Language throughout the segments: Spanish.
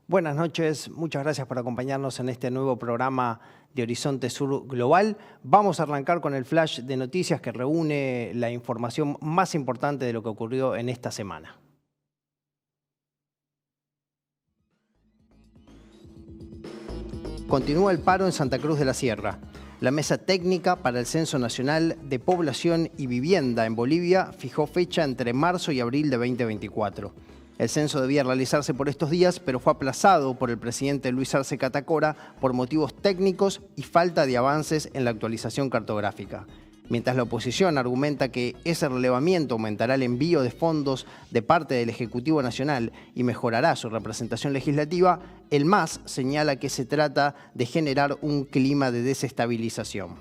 Buenas noches, muchas gracias por acompañarnos en este nuevo programa de Horizonte Sur Global. Vamos a arrancar con el flash de noticias que reúne la información más importante de lo que ocurrió en esta semana. Continúa el paro en Santa Cruz de la Sierra. La Mesa Técnica para el Censo Nacional de Población y Vivienda en Bolivia fijó fecha entre marzo y abril de 2024. El censo debía realizarse por estos días, pero fue aplazado por el presidente Luis Arce Catacora por motivos técnicos y falta de avances en la actualización cartográfica. Mientras la oposición argumenta que ese relevamiento aumentará el envío de fondos de parte del Ejecutivo Nacional y mejorará su representación legislativa, el MAS señala que se trata de generar un clima de desestabilización.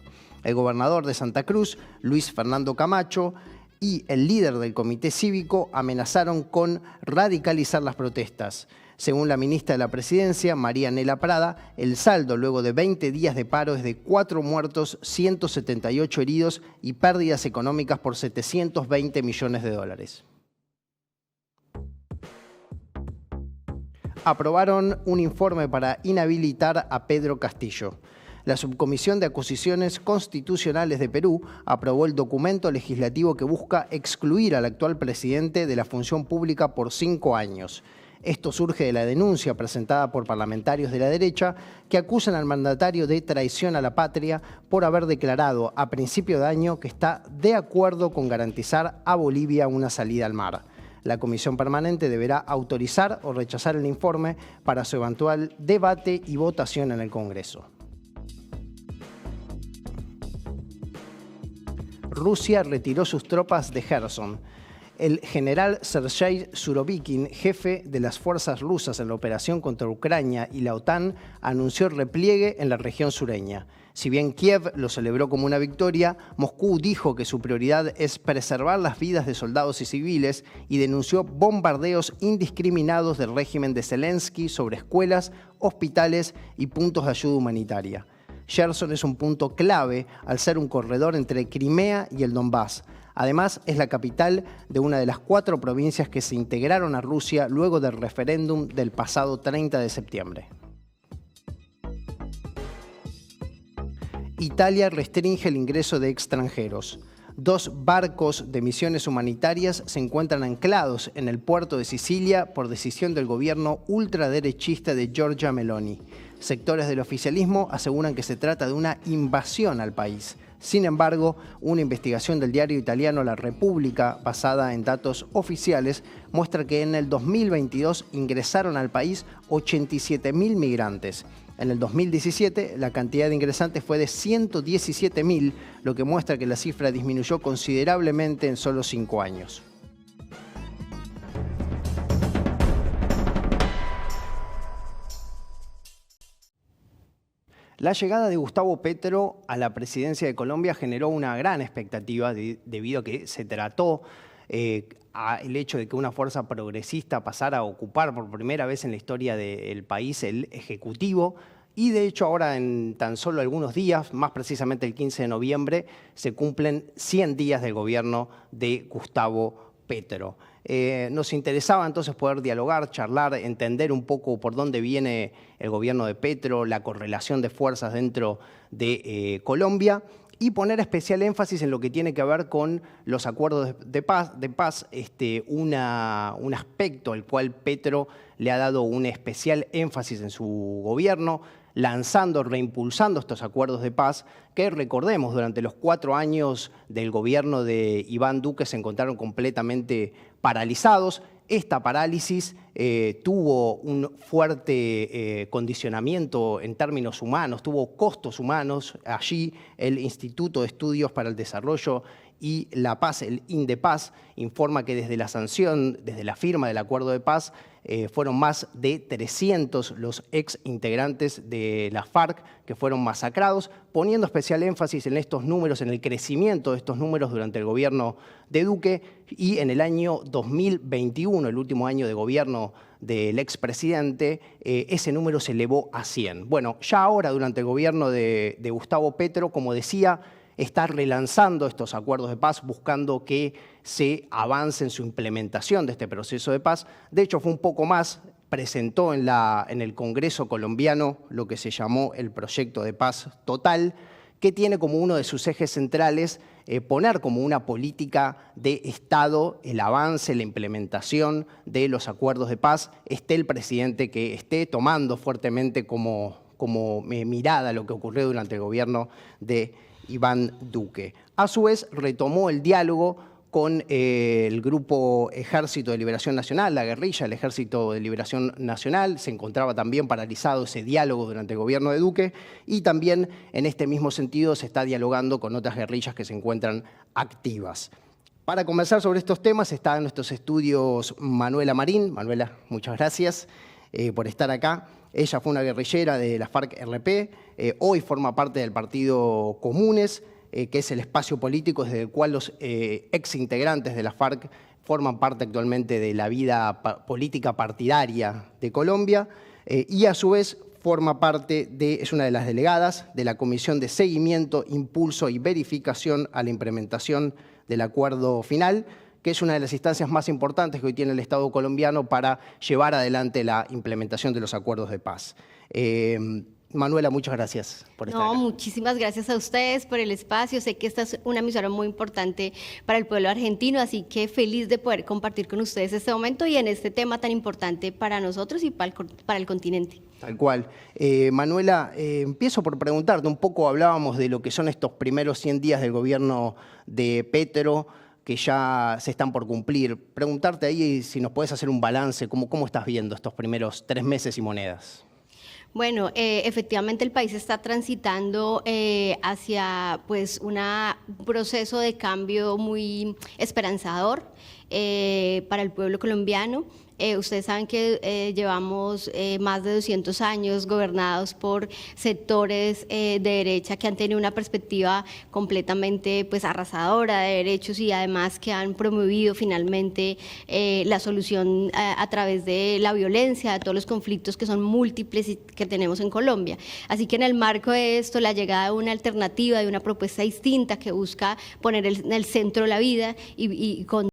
El gobernador de Santa Cruz, Luis Fernando Camacho, y el líder del comité cívico amenazaron con radicalizar las protestas. Según la ministra de la Presidencia, María Nela Prada, el saldo luego de 20 días de paro es de 4 muertos, 178 heridos y pérdidas económicas por 720 millones de dólares. Aprobaron un informe para inhabilitar a Pedro Castillo. La Subcomisión de Acusaciones Constitucionales de Perú aprobó el documento legislativo que busca excluir al actual presidente de la función pública por 5 años. Esto surge de la denuncia presentada por parlamentarios de la derecha que acusan al mandatario de traición a la patria por haber declarado a principio de año que está de acuerdo con garantizar a Bolivia una salida al mar. La Comisión Permanente deberá autorizar o rechazar el informe para su eventual debate y votación en el Congreso. Rusia retiró sus tropas de Kherson. El general Sergei Surovikin, jefe de las fuerzas rusas en la operación contra Ucrania y la OTAN, anunció el repliegue en la región sureña. Si bien Kiev lo celebró como una victoria, Moscú dijo que su prioridad es preservar las vidas de soldados y civiles y denunció bombardeos indiscriminados del régimen de Zelensky sobre escuelas, hospitales y puntos de ayuda humanitaria. Kherson es un punto clave al ser un corredor entre Crimea y el Donbass. Además, es la capital de una de las 4 provincias que se integraron a Rusia luego del referéndum del pasado 30 de septiembre. Italia restringe el ingreso de extranjeros. 2 barcos de misiones humanitarias se encuentran anclados en el puerto de Sicilia por decisión del gobierno ultraderechista de Giorgia Meloni. Sectores del oficialismo aseguran que se trata de una invasión al país. Sin embargo, una investigación del diario italiano La Repubblica, basada en datos oficiales, muestra que en el 2022 ingresaron al país 87.000 migrantes. En el 2017, la cantidad de ingresantes fue de 117.000, lo que muestra que la cifra disminuyó considerablemente en solo 5 años. La llegada de Gustavo Petro a la presidencia de Colombia generó una gran expectativa debido a que se trató el hecho de que una fuerza progresista pasara a ocupar por primera vez en la historia del país el Ejecutivo. Y de hecho ahora en tan solo algunos días, más precisamente el 15 de noviembre, se cumplen 100 días del gobierno de Gustavo Petro. Nos interesaba entonces poder dialogar, charlar, entender un poco por dónde viene el gobierno de Petro, la correlación de fuerzas dentro de Colombia y poner especial énfasis en lo que tiene que ver con los acuerdos de paz, un aspecto al cual Petro le ha dado un especial énfasis en su gobierno, lanzando, reimpulsando estos acuerdos de paz que, recordemos, durante los 4 años del gobierno de Iván Duque se encontraron completamente paralizados. Esta parálisis tuvo un fuerte condicionamiento en términos humanos, tuvo costos humanos. Allí el Instituto de Estudios para el Desarrollo y la Paz, el INDEPAZ, informa que desde la sanción, desde la firma del acuerdo de paz, fueron más de 300 los ex integrantes de la FARC que fueron masacrados, poniendo especial énfasis en estos números, en el crecimiento de estos números durante el gobierno de Duque, y en el año 2021, el último año de gobierno del expresidente, ese número se elevó a 100. Bueno, ya ahora durante el gobierno de Gustavo Petro, como decía, está relanzando estos acuerdos de paz, buscando que se avance en su implementación de este proceso de paz. De hecho, fue un poco más presentó en el Congreso colombiano lo que se llamó el Proyecto de Paz Total, que tiene como uno de sus ejes centrales poner como una política de Estado el avance, la implementación de los acuerdos de paz, esté el presidente que esté tomando fuertemente como mirada lo que ocurrió durante el gobierno de Iván Duque. A su vez, retomó el diálogo con el Grupo Ejército de Liberación Nacional, la guerrilla, el Ejército de Liberación Nacional. Se encontraba también paralizado ese diálogo durante el gobierno de Duque, y también en este mismo sentido se está dialogando con otras guerrillas que se encuentran activas. Para conversar sobre estos temas está en nuestros estudios Manuela Marín. Manuela, muchas gracias por estar acá. Ella fue una guerrillera de la FARC-RP, hoy forma parte del partido Comunes, que es el espacio político desde el cual los exintegrantes de la FARC forman parte actualmente de la vida política partidaria de Colombia, y a su vez forma parte es una de las delegadas de la Comisión de Seguimiento, Impulso y Verificación a la Implementación del Acuerdo Final, que es una de las instancias más importantes que hoy tiene el Estado colombiano para llevar adelante la implementación de los acuerdos de paz. Manuela, muchas gracias por estar acá. Muchísimas gracias a ustedes por el espacio. Sé que esta es una emisora muy importante para el pueblo argentino, así que feliz de poder compartir con ustedes este momento y en este tema tan importante para nosotros y para el continente. Tal cual. Manuela, empiezo por preguntarte un poco, hablábamos de lo que son estos primeros 100 días del gobierno de Petro, que ya se están por cumplir. Preguntarte ahí si nos puedes hacer un balance, ¿cómo estás viendo estos primeros 3 meses y monedas? Bueno, efectivamente el país está transitando hacia pues un proceso de cambio muy esperanzador para el pueblo colombiano. Ustedes saben que llevamos más de 200 años gobernados por sectores de derecha que han tenido una perspectiva completamente pues arrasadora de derechos y además que han promovido finalmente la solución a través de la violencia, de todos los conflictos que son múltiples y que tenemos en Colombia. Así que en el marco de esto, la llegada de una alternativa, de una propuesta distinta que busca poner en el centro la vida y con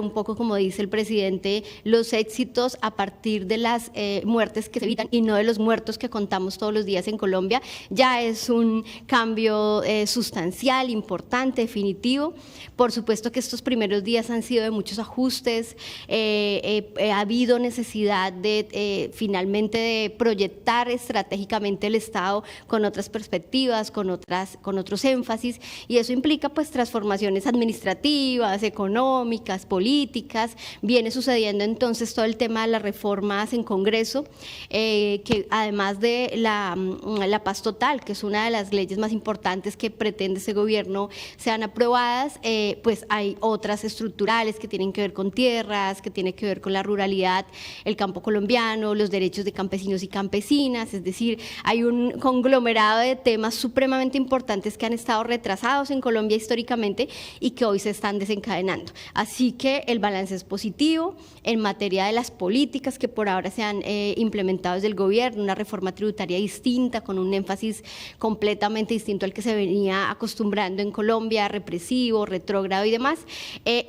un poco, como dice el presidente, los éxitos a partir de las muertes que se evitan y no de los muertos que contamos todos los días en Colombia, ya es un cambio sustancial, importante, definitivo. Por supuesto que estos primeros días han sido de muchos ajustes, ha habido necesidad de finalmente de proyectar estratégicamente el Estado con otras perspectivas, con otros énfasis, y eso implica pues transformaciones administrativas, económicas, políticas. Viene sucediendo entonces todo el tema de las reformas en Congreso, que además de la paz total, que es una de las leyes más importantes que pretende ese gobierno, sean aprobadas, pues hay otras estructurales que tienen que ver con tierras, que tienen que ver con la ruralidad, el campo colombiano, los derechos de campesinos y campesinas, es decir, hay un conglomerado de temas supremamente importantes que han estado retrasados en Colombia históricamente y que hoy se están desencadenando. Así que el balance es positivo en materia de las políticas que por ahora se han implementado desde el gobierno, una reforma tributaria distinta, con un énfasis completamente distinto al que se venía acostumbrando en Colombia, represivo, retrógrado y demás.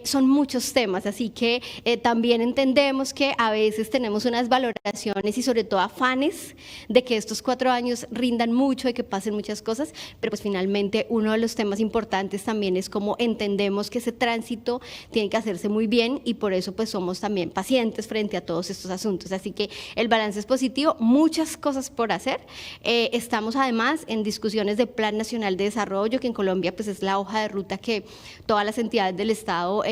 Son muchos temas, así que también entendemos que a veces tenemos unas valoraciones y sobre todo afanes de que estos 4 años rindan mucho, de que pasen muchas cosas, pero pues finalmente uno de los temas importantes también es cómo entendemos que ese tránsito tiene que hacerse muy bien y por eso pues somos también pacientes frente a todos estos asuntos. Así que el balance es positivo, muchas cosas por hacer. Estamos además en discusiones de Plan Nacional de Desarrollo, que en Colombia pues es la hoja de ruta que todas las entidades del Estado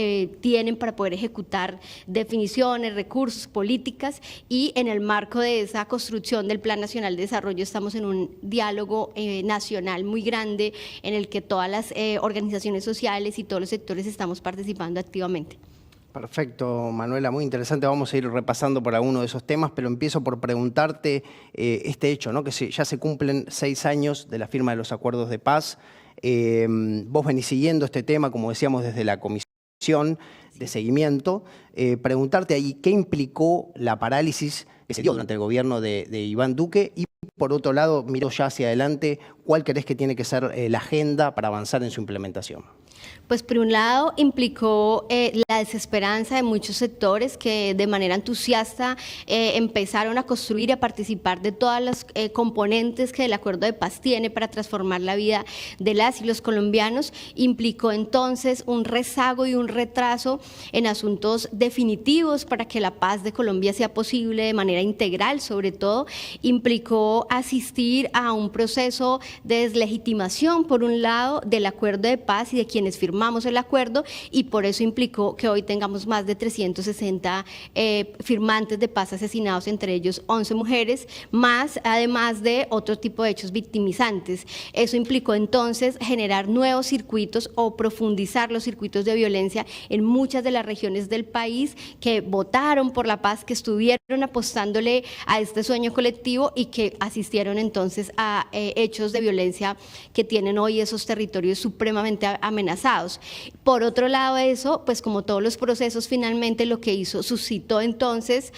tienen para poder ejecutar definiciones, recursos, políticas, y en el marco de esa construcción del Plan Nacional de Desarrollo estamos en un diálogo nacional muy grande en el que todas las organizaciones sociales y todos los sectores estamos participando activamente. Perfecto, Manuela, muy interesante. Vamos a ir repasando por alguno de esos temas, pero empiezo por preguntarte este hecho, ¿no? Que ya se cumplen 6 años de la firma de los acuerdos de paz. Vos venís siguiendo este tema, como decíamos, desde la Comisión de Seguimiento. Preguntarte ahí, ¿qué implicó la parálisis que se dio durante el gobierno de Iván Duque y Por otro lado, miro ya hacia adelante, ¿cuál crees que tiene que ser la agenda para avanzar en su implementación? Pues por un lado implicó la desesperanza de muchos sectores que de manera entusiasta empezaron a construir y a participar de todas las componentes que el acuerdo de paz tiene para transformar la vida de las y los colombianos. Implicó entonces un rezago y un retraso en asuntos definitivos para que la paz de Colombia sea posible de manera integral, sobre todo. Implicó asistir a un proceso de deslegitimación, por un lado, del acuerdo de paz y de quienes firmamos el acuerdo, y por eso implicó que hoy tengamos más de 360 firmantes de paz asesinados, entre ellos 11 mujeres, más además de otro tipo de hechos victimizantes. Eso implicó entonces generar nuevos circuitos o profundizar los circuitos de violencia en muchas de las regiones del país que votaron por la paz, que estuvieron apostándole a este sueño colectivo y que asistieron entonces a hechos de violencia que tienen hoy esos territorios supremamente amenazados. Por otro lado de eso, pues como todos los procesos, finalmente lo que suscitó entonces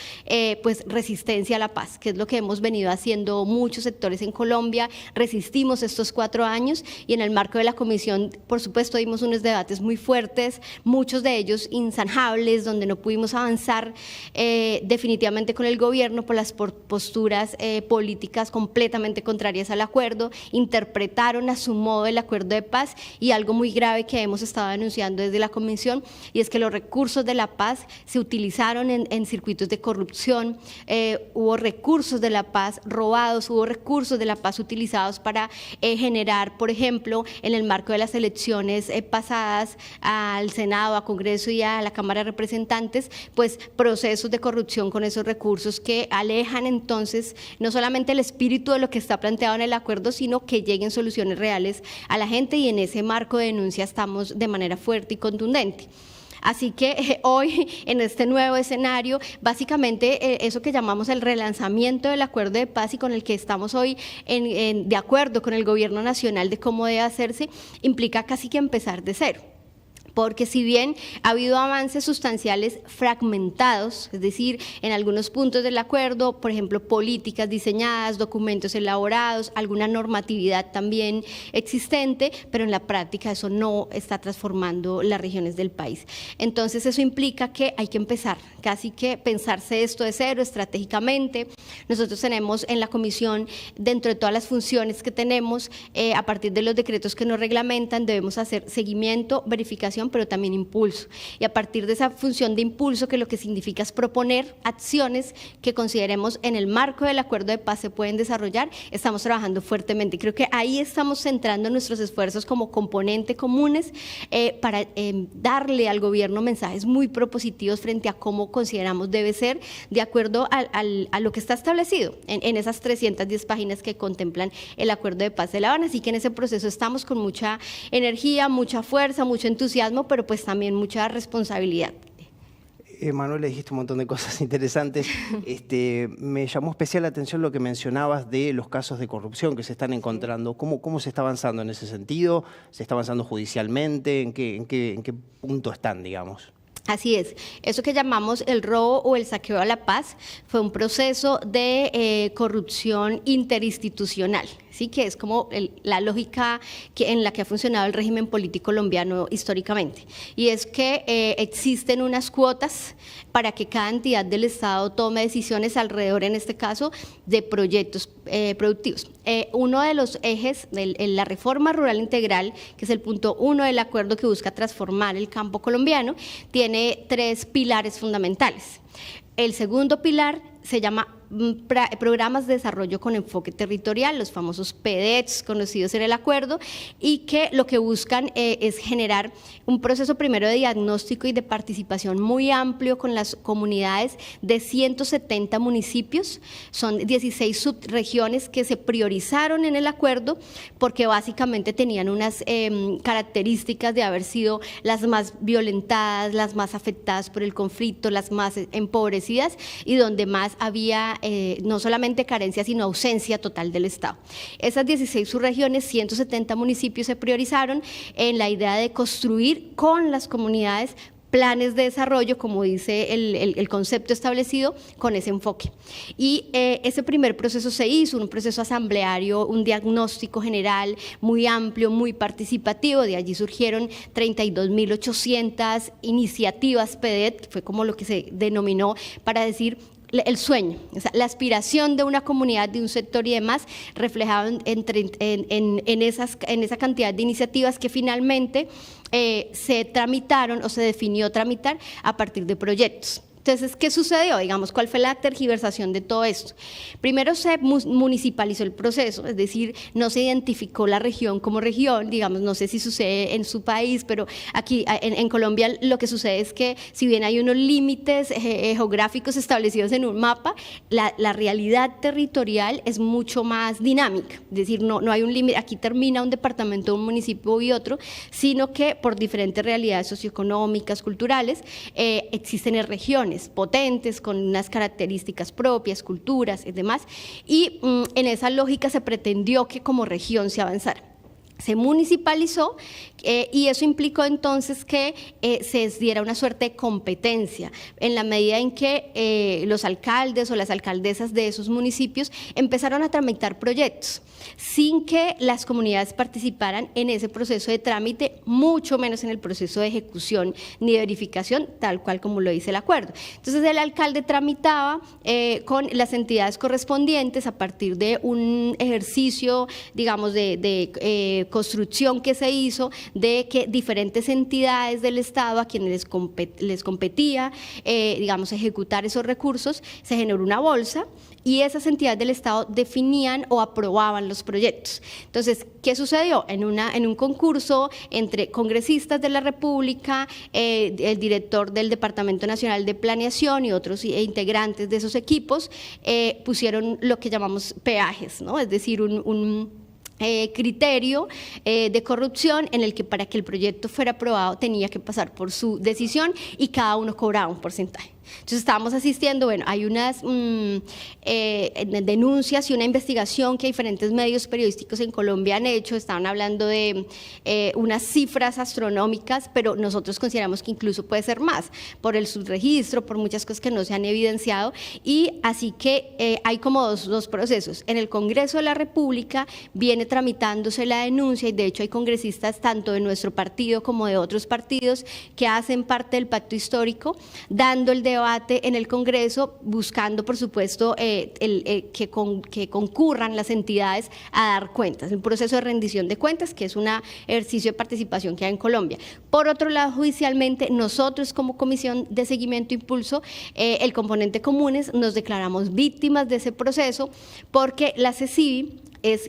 pues resistencia a la paz, que es lo que hemos venido haciendo muchos sectores en Colombia. Resistimos estos 4 años y en el marco de la comisión, por supuesto, dimos unos debates muy fuertes, muchos de ellos inzanjables, donde no pudimos avanzar definitivamente con el gobierno por las posturas políticas completamente contrarias al acuerdo. Interpretaron a su modo el acuerdo de paz, y algo muy grave que hemos estado denunciando desde la comisión, y es que los recursos de la paz se utilizaron en circuitos de corrupción. Hubo recursos de la paz robados, hubo recursos de la paz utilizados para generar, por ejemplo, en el marco de las elecciones pasadas al Senado, a Congreso y a la Cámara de Representantes, pues procesos de corrupción con esos recursos que alejan entonces no solamente el espíritu de lo que está planteado en el acuerdo, sino que lleguen soluciones reales a la gente, y en ese marco de denuncia estamos de manera fuerte y contundente. Así que hoy, en este nuevo escenario, básicamente eso que llamamos el relanzamiento del acuerdo de paz, y con el que estamos hoy de acuerdo con el gobierno nacional de cómo debe hacerse, implica casi que empezar de cero. Porque si bien ha habido avances sustanciales fragmentados, es decir, en algunos puntos del acuerdo, por ejemplo, políticas diseñadas, documentos elaborados, alguna normatividad también existente, pero en la práctica eso no está transformando las regiones del país. Entonces eso implica que hay que empezar, casi que pensarse esto de cero estratégicamente. Nosotros tenemos en la comisión, dentro de todas las funciones que tenemos, a partir de los decretos que nos reglamentan, debemos hacer seguimiento, verificación, pero también impulso. Y a partir de esa función de impulso, que lo que significa es proponer acciones que consideremos en el marco del acuerdo de paz se pueden desarrollar, estamos trabajando fuertemente. Y creo que ahí estamos centrando nuestros esfuerzos como componente comunes para darle al gobierno mensajes muy propositivos frente a cómo consideramos debe ser, de acuerdo a lo que está establecido en esas 310 páginas que contemplan el acuerdo de paz de La Habana. Así que en ese proceso estamos con mucha energía, mucha fuerza, mucho entusiasmo, pero pues también mucha responsabilidad. Manuel, le dijiste un montón de cosas interesantes. Me llamó especial la atención lo que mencionabas de los casos de corrupción que se están encontrando. ¿Cómo se está avanzando en ese sentido? ¿Se está avanzando judicialmente? ¿En qué punto están, digamos? Así es, eso que llamamos el robo o el saqueo a la paz fue un proceso de corrupción interinstitucional, ¿sí? Que es como la lógica en la que ha funcionado el régimen político colombiano históricamente. Y es que existen unas cuotas para que cada entidad del Estado tome decisiones alrededor, en este caso, de proyectos productivos. Uno de los ejes de la reforma rural integral, que es el punto 1 del acuerdo que busca transformar el campo colombiano, tiene 3 pilares fundamentales. El segundo pilar se llama programas de desarrollo con enfoque territorial, los famosos PDETs conocidos en el acuerdo, y que lo que buscan es generar un proceso primero de diagnóstico y de participación muy amplio con las comunidades de 170 municipios. Son 16 subregiones que se priorizaron en el acuerdo porque básicamente tenían unas características de haber sido las más violentadas, las más afectadas por el conflicto, las más empobrecidas y donde más había no solamente carencia, sino ausencia total del Estado. Esas 16 subregiones, 170 municipios se priorizaron en la idea de construir con las comunidades planes de desarrollo, como dice el concepto establecido, con ese enfoque. Y ese primer proceso se hizo, un proceso asambleario, un diagnóstico general muy amplio, muy participativo. De allí surgieron 32.800 iniciativas PDET, que fue como lo que se denominó para decir el sueño, o sea, la aspiración de una comunidad, de un sector y demás, reflejado en esa cantidad de iniciativas que finalmente se tramitaron o se definió tramitar a partir de proyectos. Entonces, ¿qué sucedió? Digamos, ¿cuál fue la tergiversación de todo esto? Primero se municipalizó el proceso, es decir, no se identificó la región como región, digamos, no sé si sucede en su país, pero aquí en Colombia lo que sucede es que si bien hay unos límites geográficos establecidos en un mapa, la realidad territorial es mucho más dinámica, es decir, no hay un límite, aquí termina un departamento, un municipio y otro, sino que por diferentes realidades socioeconómicas, culturales, existen regiones potentes, con unas características propias, culturas y demás, y en esa lógica se pretendió que como región se avanzara. Se municipalizó y eso implicó entonces que se diera una suerte de competencia en la medida en que los alcaldes o las alcaldesas de esos municipios empezaron a tramitar proyectos sin que las comunidades participaran en ese proceso de trámite, mucho menos en el proceso de ejecución ni de verificación, tal cual como lo dice el acuerdo. Entonces el alcalde tramitaba con las entidades correspondientes a partir de un ejercicio, digamos, de construcción que se hizo de que diferentes entidades del Estado a quienes les competía, digamos, ejecutar esos recursos, se generó una bolsa y esas entidades del Estado definían o aprobaban los proyectos. Entonces, ¿qué sucedió? En un concurso entre congresistas de la República, el director del Departamento Nacional de Planeación y otros integrantes de esos equipos pusieron lo que llamamos peajes, ¿no? Es decir, un criterio de corrupción en el que para que el proyecto fuera aprobado tenía que pasar por su decisión y cada uno cobraba un porcentaje. Entonces estábamos asistiendo, bueno, hay unas denuncias y una investigación que diferentes medios periodísticos en Colombia han hecho, estaban hablando de unas cifras astronómicas, pero nosotros consideramos que incluso puede ser más, por el subregistro, por muchas cosas que no se han evidenciado, y así que hay como dos procesos. En el Congreso de la República viene tramitándose la denuncia y de hecho hay congresistas tanto de nuestro partido como de otros partidos que hacen parte del pacto histórico, dando el debate en el Congreso, buscando por supuesto que concurran las entidades a dar cuentas, un proceso de rendición de cuentas que es un ejercicio de participación que hay en Colombia. Por otro lado, judicialmente, nosotros como Comisión de Seguimiento e Impulso, el componente comunes, nos declaramos víctimas de ese proceso porque la CECIBI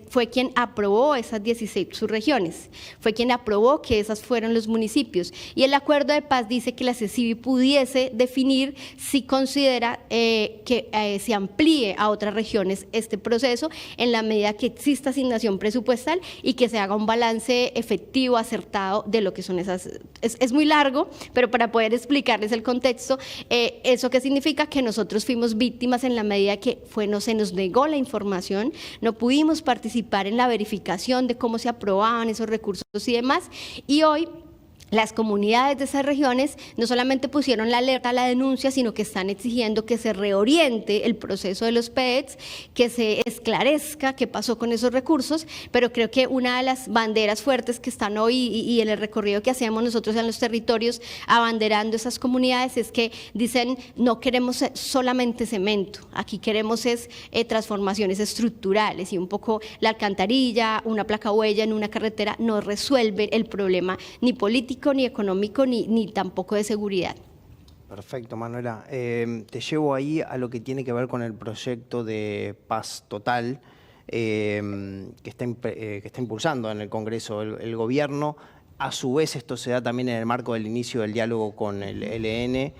fue quien aprobó esas 16 subregiones, fue quien aprobó que esas fueron los municipios y el acuerdo de paz dice que la CECIBI pudiese definir si considera que se amplíe a otras regiones este proceso en la medida que exista asignación presupuestal y que se haga un balance efectivo, acertado de lo que son esas. Es muy largo, pero para poder explicarles el contexto, ¿eso qué significa? Que nosotros fuimos víctimas en la medida que se nos negó la información, no pudimos participar en la verificación de cómo se aprobaban esos recursos y demás, y hoy las comunidades de esas regiones no solamente pusieron la alerta a la denuncia, sino que están exigiendo que se reoriente el proceso de los PEDs, que se esclarezca qué pasó con esos recursos, pero creo que una de las banderas fuertes que están hoy y en el recorrido que hacemos nosotros en los territorios abanderando esas comunidades es que dicen no queremos solamente cemento, aquí queremos transformaciones estructurales y un poco la alcantarilla, una placa huella en una carretera no resuelve el problema ni político, ni económico, ni tampoco de seguridad. Perfecto, Manuela. Te llevo ahí a lo que tiene que ver con el proyecto de paz total que está impulsando en el Congreso el gobierno. A su vez, esto se da también en el marco del inicio del diálogo con el ELN.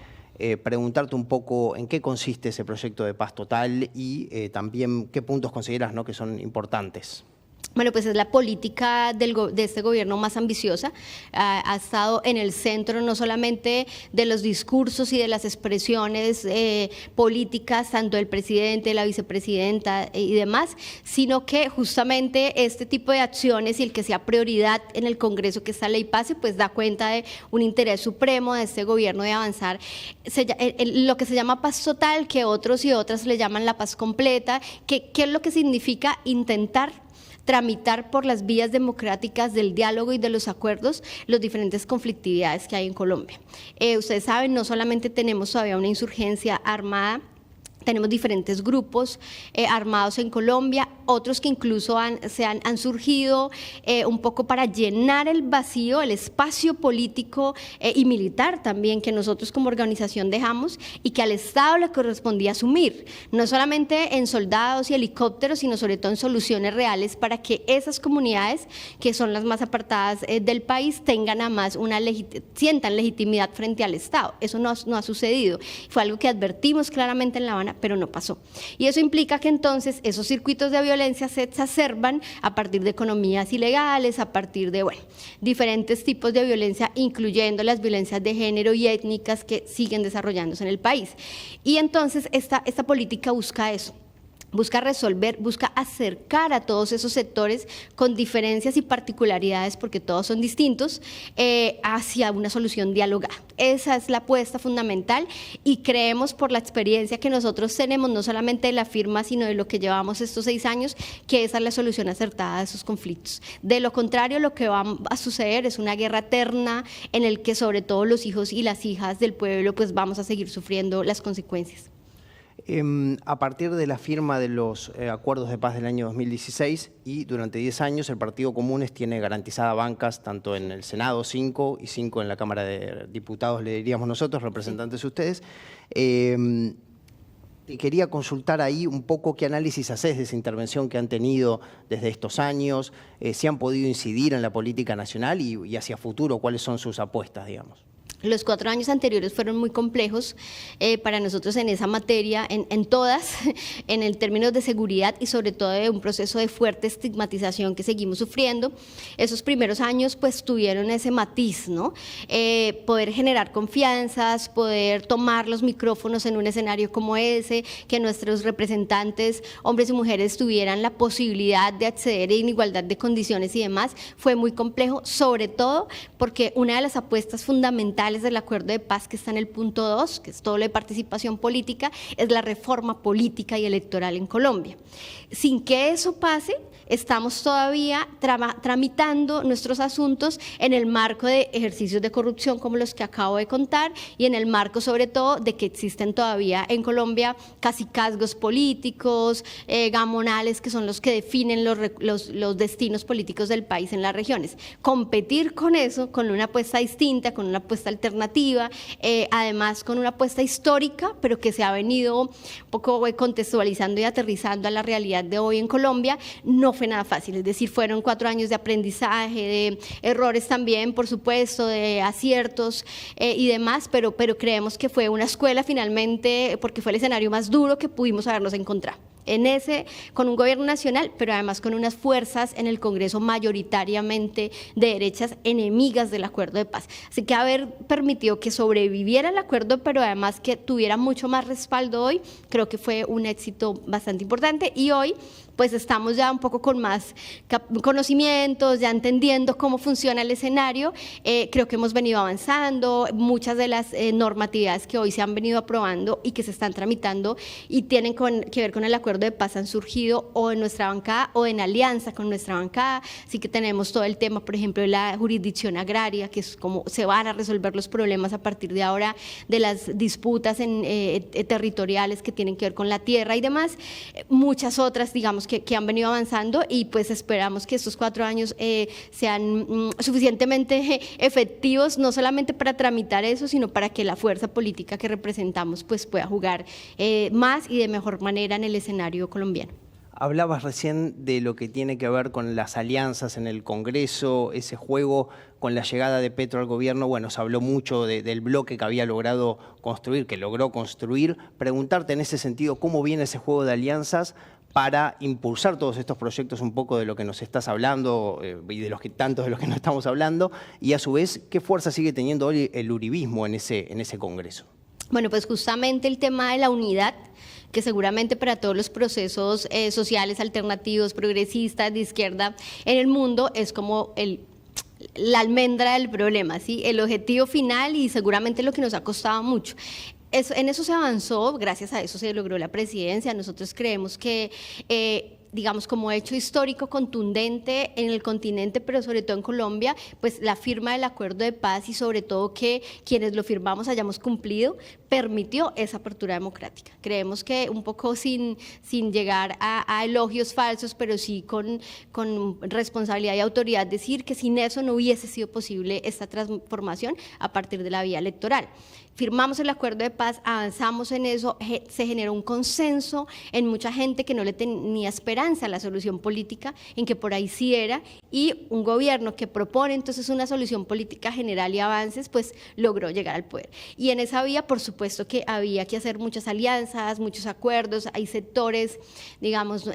Preguntarte un poco en qué consiste ese proyecto de paz total y también qué puntos consideras, ¿no?, que son importantes. Bueno, pues es la política de este gobierno más ambiciosa. Ha estado en el centro no solamente de los discursos y de las expresiones políticas, tanto del presidente, la vicepresidenta y demás, sino que justamente este tipo de acciones y el que sea prioridad en el Congreso que esta ley pase, pues da cuenta de un interés supremo de este gobierno de avanzar lo que se llama paz total, que otros y otras le llaman la paz completa, que es lo que significa intentar tramitar por las vías democráticas del diálogo y de los acuerdos las diferentes conflictividades que hay en Colombia. Ustedes saben, no solamente tenemos todavía una insurgencia armada, tenemos diferentes grupos armados en Colombia, otros que incluso han surgido un poco para llenar el vacío, el espacio político y militar también que nosotros como organización dejamos y que al Estado le correspondía asumir, no solamente en soldados y helicópteros, sino sobre todo en soluciones reales para que esas comunidades que son las más apartadas del país tengan además sientan legitimidad frente al Estado. Eso no ha sucedido. Fue algo que advertimos claramente en La Habana, pero no pasó. Y eso implica que entonces esos circuitos de violencia se exacerban a partir de economías ilegales, a partir de, diferentes tipos de violencia, incluyendo las violencias de género y étnicas que siguen desarrollándose en el país. Y entonces esta política busca eso. Busca resolver, busca acercar a todos esos sectores con diferencias y particularidades, porque todos son distintos, hacia una solución dialogada. Esa es la apuesta fundamental y creemos, por la experiencia que nosotros tenemos, no solamente de la firma, sino de lo que llevamos estos 6 años, que esa es la solución acertada a esos conflictos. De lo contrario, lo que va a suceder es una guerra eterna en el que sobre todo los hijos y las hijas del pueblo pues vamos a seguir sufriendo las consecuencias. A partir de la firma de los acuerdos de paz del año 2016 y durante 10 años el Partido Comunes tiene garantizadas bancas tanto en el Senado 5 y 5 en la Cámara de Diputados, le diríamos nosotros, representantes ustedes. Quería consultar ahí un poco qué análisis hacés de esa intervención que han tenido desde estos años, si han podido incidir en la política nacional y hacia futuro, cuáles son sus apuestas, digamos. Los 4 años anteriores fueron muy complejos para nosotros en esa materia, en todas, en el términos de seguridad y sobre todo de un proceso de fuerte estigmatización que seguimos sufriendo. Esos primeros años pues tuvieron ese matiz, ¿no? Poder generar confianzas, poder tomar los micrófonos en un escenario como ese, que nuestros representantes, hombres y mujeres, tuvieran la posibilidad de acceder en igualdad de condiciones y demás, fue muy complejo, sobre todo porque una de las apuestas fundamentales del acuerdo de paz, que está en el punto 2, que es todo lo de participación política, es la reforma política y electoral en Colombia. Sin que eso pase, estamos todavía tramitando nuestros asuntos en el marco de ejercicios de corrupción como los que acabo de contar y en el marco sobre todo de que existen todavía en Colombia cacicazgos políticos, gamonales, que son los que definen los destinos políticos del país en las regiones. Competir con eso, con una apuesta distinta, con una apuesta alternativa, además con una apuesta histórica, pero que se ha venido un poco contextualizando y aterrizando a la realidad de hoy en Colombia, no fue nada fácil. Es decir, fueron 4 años de aprendizaje, de errores también, por supuesto, de aciertos y demás, pero creemos que fue una escuela finalmente, porque fue el escenario más duro que pudimos habernos encontrado. Con un gobierno nacional, pero además con unas fuerzas en el Congreso mayoritariamente de derechas enemigas del acuerdo de paz. Así que haber permitido que sobreviviera el acuerdo, pero además que tuviera mucho más respaldo hoy, creo que fue un éxito bastante importante. Y hoy pues estamos ya un poco con más conocimientos, ya entendiendo cómo funciona el escenario. Creo que hemos venido avanzando, muchas de las normatividades que hoy se han venido aprobando y que se están tramitando y tienen que ver con el acuerdo de paz han surgido o en nuestra bancada o en alianza con nuestra bancada. Así que tenemos todo el tema, por ejemplo, de la jurisdicción agraria, que es cómo se van a resolver los problemas a partir de ahora, de las disputas territoriales que tienen que ver con la tierra y demás. Muchas otras, digamos, que han venido avanzando y pues esperamos que estos 4 años sean suficientemente efectivos, no solamente para tramitar eso, sino para que la fuerza política que representamos pues pueda jugar más y de mejor manera en el escenario colombiano. Hablabas recién de lo que tiene que ver con las alianzas en el Congreso, ese juego con la llegada de Petro al gobierno. Bueno, se habló mucho del bloque que había logrado construir, que logró construir. Preguntarte en ese sentido, ¿cómo viene ese juego de alianzas para impulsar todos estos proyectos, un poco de lo que nos estás hablando y de los que tantos de los que no estamos hablando, y a su vez, ¿qué fuerza sigue teniendo hoy el uribismo en ese Congreso? Bueno, pues justamente el tema de la unidad, que seguramente para todos los procesos sociales alternativos, progresistas, de izquierda en el mundo, es como la almendra del problema, ¿sí? El objetivo final y seguramente lo que nos ha costado mucho. En eso se avanzó, gracias a eso se logró la presidencia. Nosotros creemos que, digamos, como hecho histórico contundente en el continente, pero sobre todo en Colombia, pues la firma del acuerdo de paz y sobre todo que quienes lo firmamos hayamos cumplido, permitió esa apertura democrática. Creemos que un poco sin llegar a elogios falsos, pero sí con responsabilidad y autoridad, decir que sin eso no hubiese sido posible esta transformación a partir de la vía electoral. Firmamos el acuerdo de paz, avanzamos en eso, se generó un consenso en mucha gente que no le tenía esperanza a la solución política, en que por ahí sí era, y un gobierno que propone entonces una solución política general y avances, pues logró llegar al poder. Y en esa vía, por supuesto que había que hacer muchas alianzas, muchos acuerdos, hay sectores, digamos,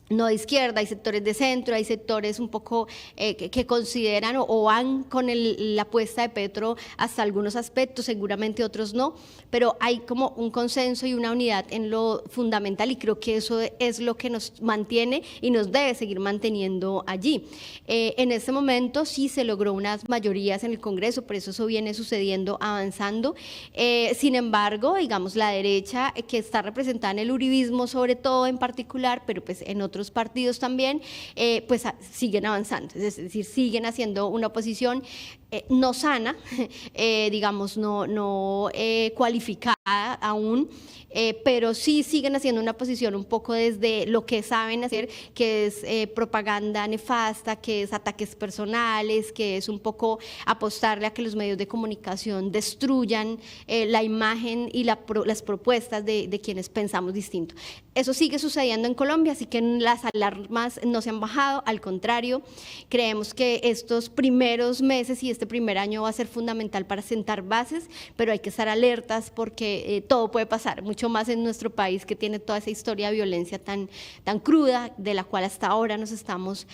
no de izquierda, hay sectores de centro, hay sectores un poco que consideran o van con la apuesta de Petro hasta algunos aspectos, seguramente otros no, pero hay como un consenso y una unidad en lo fundamental y creo que eso es lo que nos mantiene y nos debe seguir manteniendo allí. En este momento sí se logró unas mayorías en el Congreso, por eso viene sucediendo, avanzando. Sin embargo, digamos, la derecha que está representada en el uribismo sobre todo en particular, pero pues en otros partidos también, pues siguen avanzando, es decir, siguen haciendo una oposición no sana, digamos, no cualificada aún, pero sí siguen haciendo una posición un poco desde lo que saben hacer, que es propaganda nefasta, que es ataques personales, que es un poco apostarle a que los medios de comunicación destruyan la imagen y las propuestas de quienes pensamos distinto. Eso sigue sucediendo en Colombia, así que las alarmas no se han bajado, al contrario, creemos que estos primeros meses y este primer año va a ser fundamental para sentar bases, pero hay que estar alertas porque todo puede pasar, mucho más en nuestro país que tiene toda esa historia de violencia tan cruda, de la cual hasta ahora nos estamos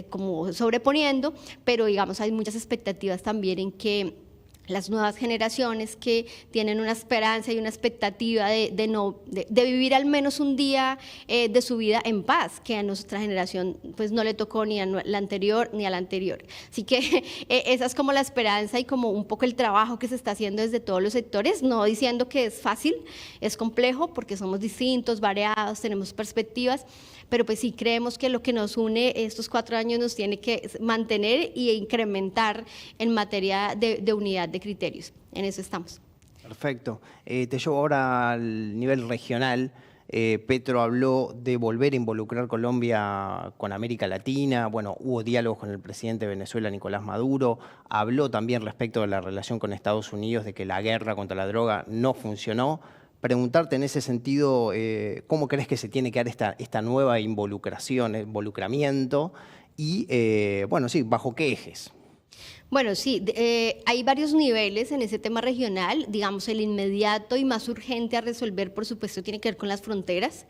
como sobreponiendo, pero digamos hay muchas expectativas también en que las nuevas generaciones que tienen una esperanza y una expectativa de vivir al menos un día de su vida en paz, que a nuestra generación pues no le tocó ni a la anterior ni a la anterior. Así que esa es como la esperanza y como un poco el trabajo que se está haciendo desde todos los sectores, no diciendo que es fácil, es complejo porque somos distintos, variados, tenemos perspectivas, pero pues sí creemos que lo que nos une estos 4 años nos tiene que mantener e incrementar en materia de unidad de criterios. En eso estamos. Perfecto. Te llevo ahora al nivel regional. Petro habló de volver a involucrar Colombia con América Latina. Bueno, hubo diálogos con el presidente de Venezuela, Nicolás Maduro. Habló también respecto de la relación con Estados Unidos, de que la guerra contra la droga no funcionó. Preguntarte en ese sentido, ¿cómo crees que se tiene que dar esta nueva involucramiento? Y, bueno, sí, ¿bajo qué ejes? Bueno, sí, hay varios niveles en ese tema regional, digamos el inmediato y más urgente a resolver, por supuesto, tiene que ver con las fronteras.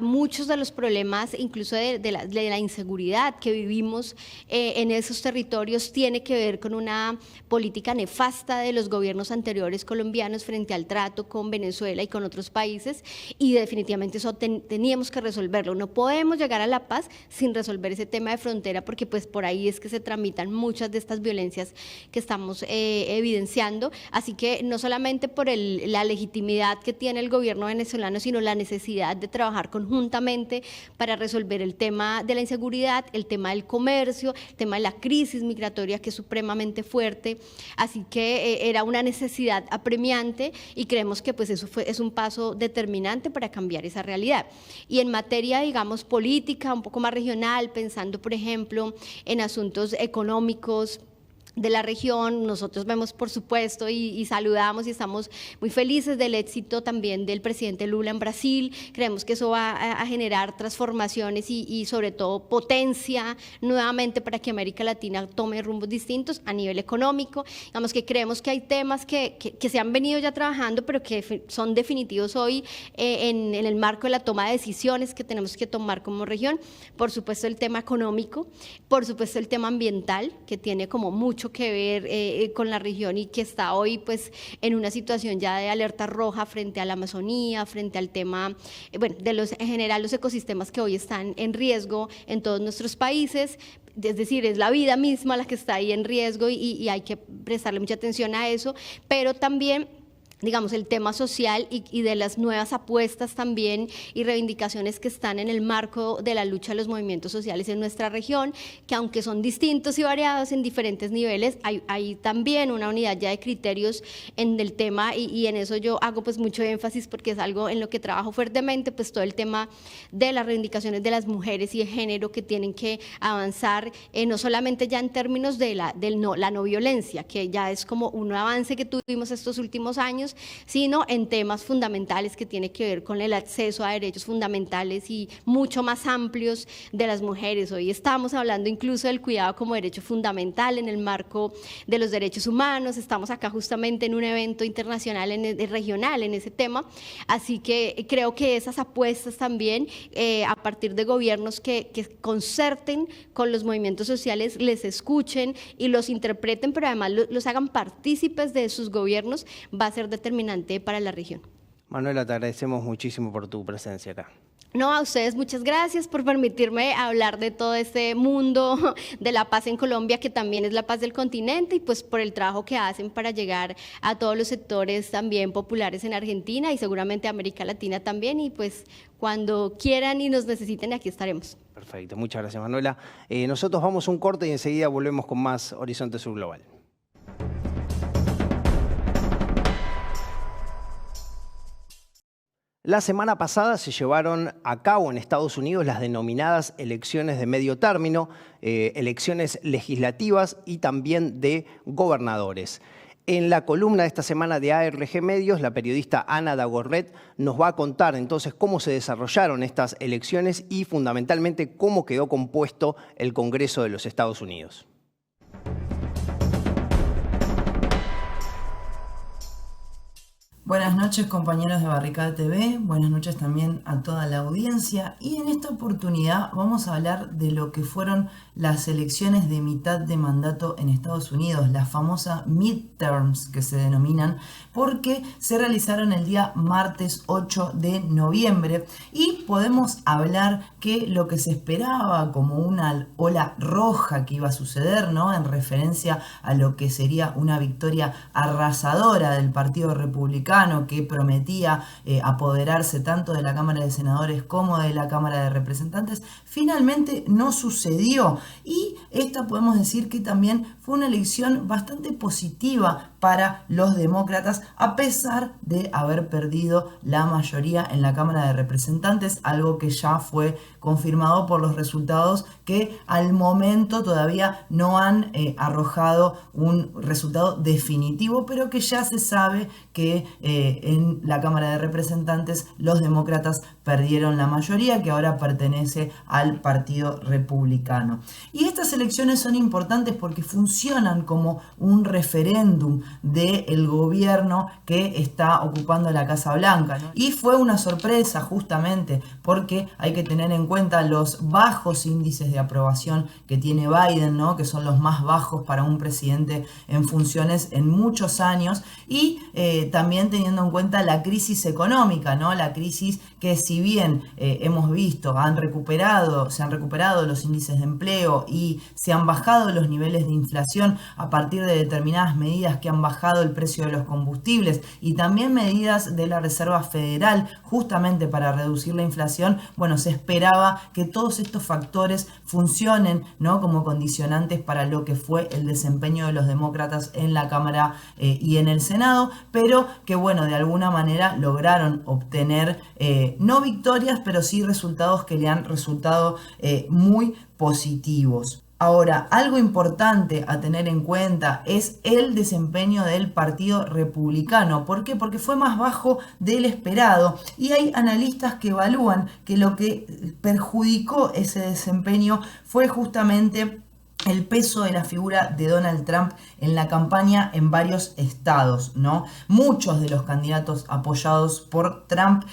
Muchos de los problemas, incluso de la inseguridad que vivimos en esos territorios, tiene que ver con una política nefasta de los gobiernos anteriores colombianos frente al trato con Venezuela y con otros países, y definitivamente eso teníamos que resolverlo. No podemos llegar a la paz sin resolver ese tema de frontera, porque pues por ahí es que se tramitan muchas de estas violencias que estamos evidenciando, así que no solamente por la legitimidad que tiene el gobierno venezolano, sino la necesidad de trabajar conjuntamente para resolver el tema de la inseguridad, el tema del comercio, el tema de la crisis migratoria que es supremamente fuerte, así que era una necesidad apremiante y creemos que pues eso es un paso determinante para cambiar esa realidad. Y en materia, digamos, política, un poco más regional, pensando por ejemplo en asuntos económicos, de la región. Nosotros vemos, por supuesto, y saludamos y estamos muy felices del éxito también del presidente Lula en Brasil. Creemos que eso va a generar transformaciones y sobre todo potencia nuevamente para que América Latina tome rumbos distintos a nivel económico. Digamos que creemos que hay temas que se han venido ya trabajando, pero que son definitivos hoy en el marco de la toma de decisiones que tenemos que tomar como región. Por supuesto, el tema económico, por supuesto, el tema ambiental, que tiene como mucho que ver con la región y que está hoy pues en una situación ya de alerta roja frente a la Amazonía, frente al tema, bueno, en general los ecosistemas que hoy están en riesgo en todos nuestros países. Es decir, es la vida misma la que está ahí en riesgo y hay que prestarle mucha atención a eso, pero también, digamos, el tema social y de las nuevas apuestas también y reivindicaciones que están en el marco de la lucha de los movimientos sociales en nuestra región, que aunque son distintos y variados en diferentes niveles, hay también una unidad ya de criterios en el tema y en eso yo hago pues mucho énfasis porque es algo en lo que trabajo fuertemente, pues todo el tema de las reivindicaciones de las mujeres y de género que tienen que avanzar, no solamente ya en términos de la no violencia, que ya es como un avance que tuvimos estos últimos años, sino en temas fundamentales que tiene que ver con el acceso a derechos fundamentales y mucho más amplios de las mujeres. Hoy estamos hablando incluso del cuidado como derecho fundamental en el marco de los derechos humanos. Estamos acá justamente en un evento internacional, regional en ese tema, así que creo que esas apuestas también a partir de gobiernos que concerten con los movimientos sociales, les escuchen y los interpreten, pero además los hagan partícipes de sus gobiernos, va a ser determinante para la región. Manuela, te agradecemos muchísimo por tu presencia acá. No, a ustedes muchas gracias por permitirme hablar de todo este mundo de la paz en Colombia, que también es la paz del continente, y pues por el trabajo que hacen para llegar a todos los sectores también populares en Argentina y seguramente América Latina también, y pues cuando quieran y nos necesiten, aquí estaremos. Perfecto, muchas gracias, Manuela. Nosotros vamos a un corte y enseguida volvemos con más Horizonte Sur Global. La semana pasada se llevaron a cabo en Estados Unidos las denominadas elecciones de medio término, elecciones legislativas y también de gobernadores. En la columna de esta semana de ARG Medios, la periodista Ana Dagorret nos va a contar entonces cómo se desarrollaron estas elecciones y fundamentalmente cómo quedó compuesto el Congreso de los Estados Unidos. Buenas noches, compañeros de Barricada TV, buenas noches también a toda la audiencia, y en esta oportunidad vamos a hablar de lo que fueron las elecciones de mitad de mandato en Estados Unidos, las famosas midterms que se denominan, porque se realizaron el día martes 8 de noviembre y podemos hablar que lo que se esperaba como una ola roja que iba a suceder, ¿no?, en referencia a lo que sería una victoria arrasadora del Partido Republicano, que prometía apoderarse tanto de la Cámara de Senadores como de la Cámara de Representantes, finalmente no sucedió, y esta podemos decir que también fue una elección bastante positiva para los demócratas, a pesar de haber perdido la mayoría en la Cámara de Representantes, algo que ya fue confirmado por los resultados que al momento todavía no han arrojado un resultado definitivo, pero que ya se sabe que en la Cámara de Representantes los demócratas perdieron la mayoría, que ahora pertenece al Partido Republicano. Y estas elecciones son importantes porque funcionan como un referéndum del gobierno que está ocupando la Casa Blanca, ¿no? Y fue una sorpresa justamente porque hay que tener en cuenta los bajos índices de aprobación que tiene Biden, ¿no?, que son los más bajos para un presidente en funciones en muchos años, y también teniendo en cuenta la crisis económica, ¿no?, la crisis que, si bien hemos visto, se han recuperado los índices de empleo y se han bajado los niveles de inflación a partir de determinadas medidas que han bajado el precio de los combustibles y también medidas de la Reserva Federal justamente para reducir la inflación, bueno, se esperaba que todos estos factores funcionen, ¿no?, como condicionantes para lo que fue el desempeño de los demócratas en la Cámara y en el Senado, pero que, bueno, de alguna manera lograron obtener no victorias, pero sí resultados que le han resultado muy positivos. Ahora, algo importante a tener en cuenta es el desempeño del Partido Republicano. ¿Por qué? Porque fue más bajo del esperado y hay analistas que evalúan que lo que perjudicó ese desempeño fue justamente el peso de la figura de Donald Trump en la campaña en varios estados, ¿no? Muchos de los candidatos apoyados por Trump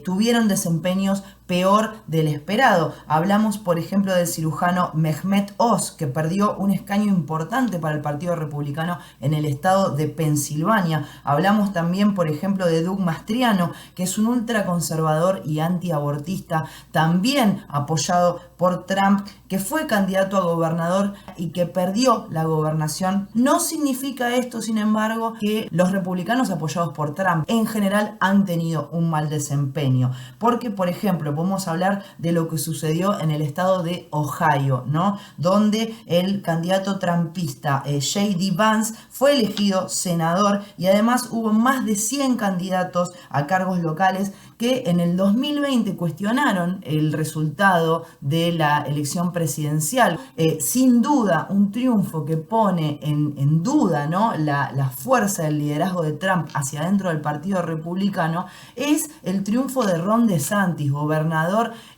tuvieron desempeños peor del esperado. Hablamos, por ejemplo, del cirujano Mehmet Oz, que perdió un escaño importante para el Partido Republicano en el estado de Pensilvania. Hablamos también, por ejemplo, de Doug Mastriano, que es un ultraconservador y antiabortista, también apoyado por Trump, que fue candidato a gobernador y que perdió la gobernación. No significa esto, sin embargo, que los republicanos apoyados por Trump en general han tenido un mal desempeño. Porque, por ejemplo, podemos hablar de lo que sucedió en el estado de Ohio, ¿no? Donde el candidato trumpista J.D. Vance fue elegido senador y además hubo más de 100 candidatos a cargos locales que en el 2020 cuestionaron el resultado de la elección presidencial. Sin duda, un triunfo que pone en duda, ¿no?, la fuerza del liderazgo de Trump hacia adentro del Partido Republicano es el triunfo de Ron DeSantis, gobernador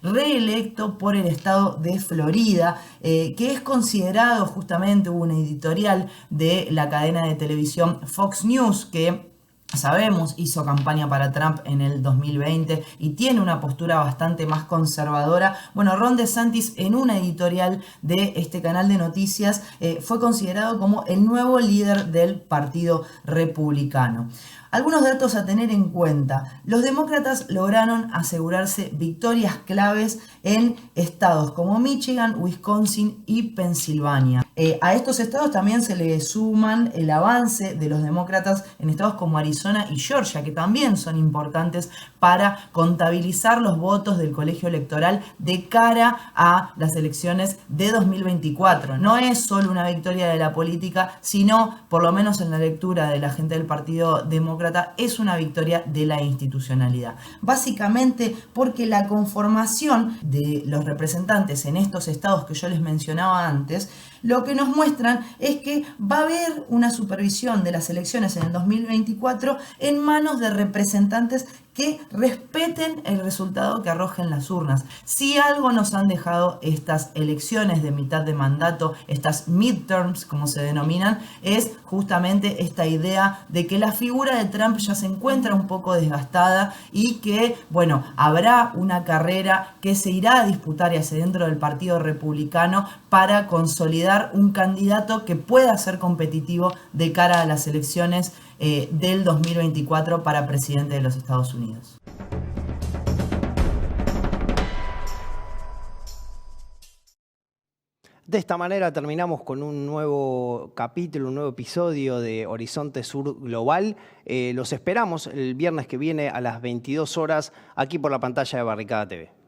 reelecto por el estado de Florida, que es considerado, justamente hubo una editorial de la cadena de televisión Fox News que sabemos hizo campaña para Trump en el 2020 y tiene una postura bastante más conservadora. Bueno, Ron DeSantis en una editorial de este canal de noticias fue considerado como el nuevo líder del Partido Republicano. Algunos datos a tener en cuenta. Los demócratas lograron asegurarse victorias claves en estados como Michigan, Wisconsin y Pensilvania. A estos estados también se le suman el avance de los demócratas en estados como Arizona y Georgia, que también son importantes para contabilizar los votos del colegio electoral de cara a las elecciones de 2024. No es solo una victoria de la política, sino, por lo menos en la lectura de la gente del Partido Demócrata, es una victoria de la institucionalidad. Básicamente porque la conformación de los representantes en estos estados que yo les mencionaba antes, lo que nos muestran es que va a haber una supervisión de las elecciones en el 2024 en manos de representantes que respeten el resultado que arrojen las urnas. Si algo nos han dejado estas elecciones de mitad de mandato, estas midterms como se denominan, es justamente esta idea de que la figura de Trump ya se encuentra un poco desgastada y que, bueno, habrá una carrera que se irá a disputar hacia dentro del Partido Republicano para consolidar un candidato que pueda ser competitivo de cara a las elecciones del 2024 para presidente de los Estados Unidos. De esta manera terminamos con un nuevo capítulo, un nuevo episodio de Horizonte Sur Global. Los esperamos el viernes que viene a las 22 horas aquí por la pantalla de Barricada TV.